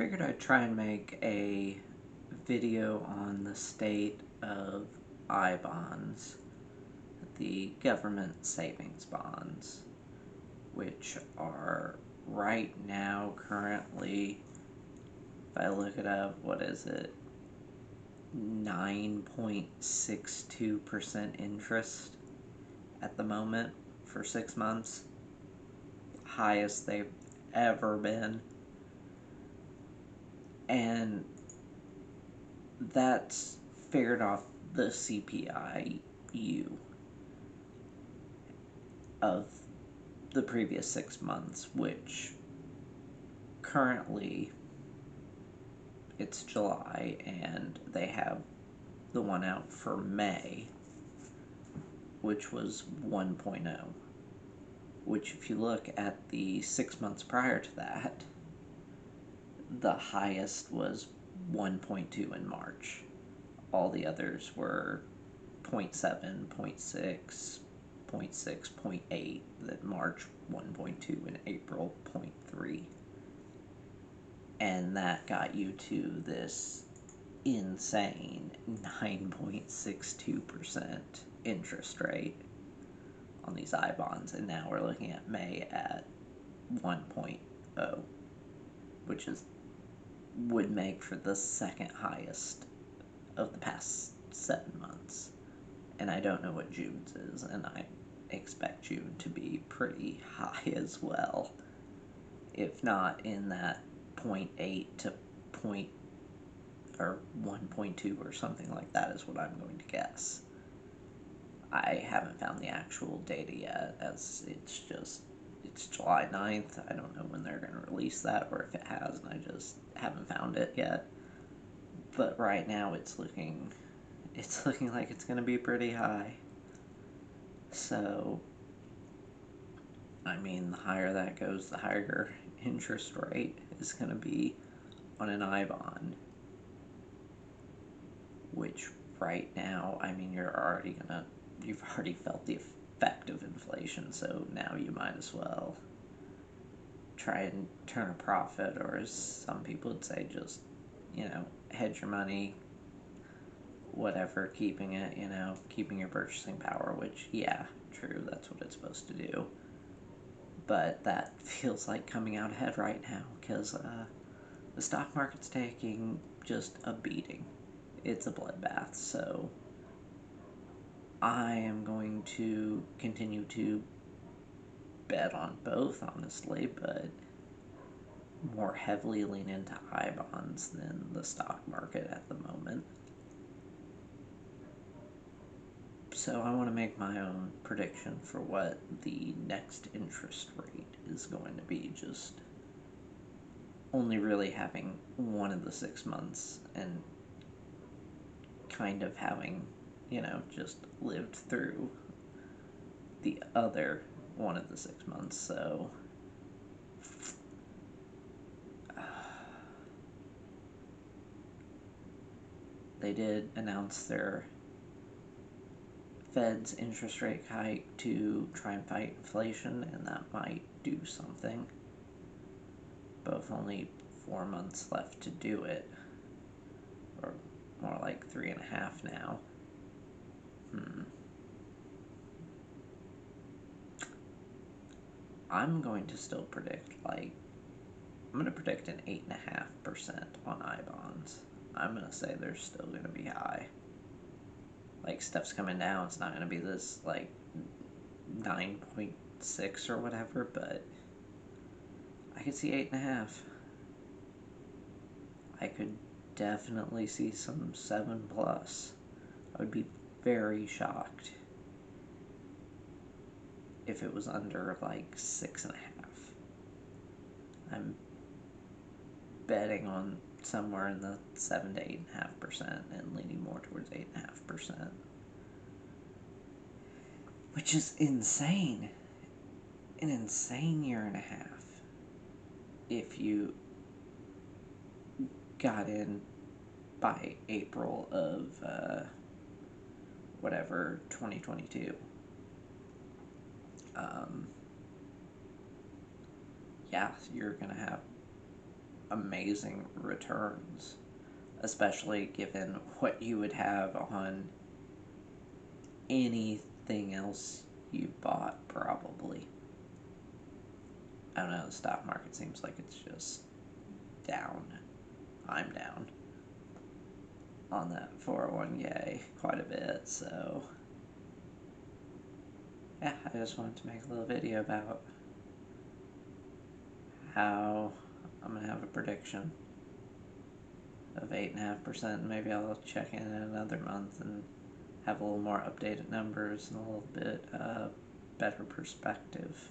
figured I'd try and make a video on the state of I bonds, the government savings bonds, which are right now currently, if I look it up, what is it? 9.62% interest at the moment for 6 months. Highest they've ever been. And that's figured off the CPI-U of the previous 6 months, which currently it's July and they have the one out for May, which was 1.0, which if you look at the 6 months prior to that, the highest was 1.2 in March. All the others were 0.7, 0.6, 0.6, 0.8, then March 1.2, and April 0.3. And that got you to this insane 9.62% interest rate on these I bonds. And now we're looking at May at 1.0, which would make for the second highest of the past 7 months. And I don't know what June's is, and I expect June to be pretty high as well, if not in that 0.8 to 1.2 or something like that is what I'm going to guess. I haven't found the actual data yet, as it's July 9th. I don't know when they're going to release that, or if it has, and I just haven't found it yet. But right now it's looking like it's going to be pretty high. So, I mean, the higher that goes, the higher interest rate is going to be on an I bond, which right now, I mean, you've already felt the effect of inflation, so now you might as well try and turn a profit, or as some people would say, just, hedge your money, whatever, keeping it, keeping your purchasing power, which, yeah, true, that's what it's supposed to do. But that feels like coming out ahead right now, because the stock market's taking just a beating. It's a bloodbath, so I am going to continue to bet on both, honestly, but more heavily lean into I bonds than the stock market at the moment. So I want to make my own prediction for what the next interest rate is going to be, just only really having one of the 6 months and kind of having, just lived through the other one of the 6 months, so they did announce their Fed's interest rate hike to try and fight inflation, and that might do something. But with only 4 months left to do it, or more like 3.5 now. I'm going to still predict, I'm going to predict an 8.5% on I bonds. I'm going to say they're still going to be high. Stuff's coming down. It's not going to be this, 9.6 or whatever, but I could see 8.5. I could definitely see some 7 plus. I would be very shocked if it was under 6.5. I'm betting on somewhere in the 7 to 8.5% and leaning more towards 8.5%, which is insane. An insane year and a half if you got in by April of 2022. Yeah, you're gonna have amazing returns, especially given what you would have on anything else you bought, probably. I don't know, the stock market seems like it's just down. I'm down on that 401k quite a bit, so yeah, I just wanted to make a little video about how I'm gonna have a prediction of 8.5%. Maybe I'll check in another month and have a little more updated numbers and a little bit better perspective.